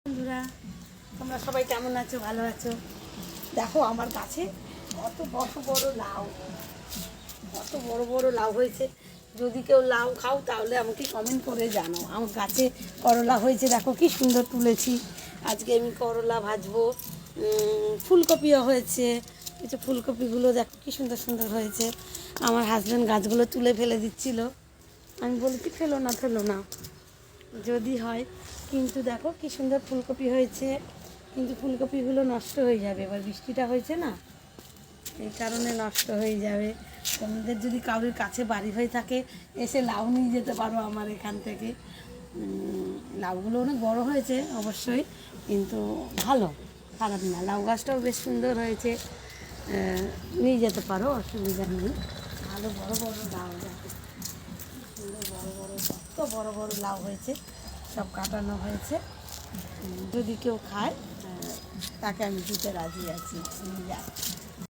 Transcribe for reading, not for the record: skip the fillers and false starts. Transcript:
বন্ধুরা, তোমরা সবাই কেমন আছো? ভালো আছো? দেখো আমার গাছে কত বড় বড় লাউ, কত বড় বড় লাউ হয়েছে। যদি কেউ লাউ খাও তাহলে আমাকে কমেন্ট করে জানাও। আমার গাছে করলা হয়েছে, দেখো কি সুন্দর তুলেছি। আজকে আমি করলা ভাজবো। ফুলকপিও হয়েছে, কিছু ফুলকপিগুলো দেখো কি সুন্দর সুন্দর হয়েছে। আমার হাজব্যান্ড গাছগুলো তুলে ফেলে দিচ্ছিল, আমি বলেছি ফেলো না যদি হয়। কিন্তু দেখো কি সুন্দর ফুলকপি হয়েছে, কিন্তু ফুলকপিগুলো নষ্ট হয়ে যাবে। এবার বৃষ্টিটা হয়েছে না, এই কারণে নষ্ট হয়ে যাবে। তোমাদের যদি কারোর কাছে বাড়ি হয়ে থাকে এসে লাউ নিয়ে যেতে পারো আমার এখান থেকে। লাউগুলো অনেক বড় হয়েছে অবশ্যই, কিন্তু ভালো, খারাপ না। লাউ গাছটাও বেশ সুন্দর হয়েছে, নিয়ে যেতে পারো, অসুবিধা নেই। ভালো বড় বড় লাউ, দেখো সুন্দর বড় বড়, কত বড় বড় লাউ হয়েছে, সব কাটানো হয়েছে। যদি কেউ খায় তাকে আমি দিতে রাজি আছি, নিয়ে যাচ্ছি।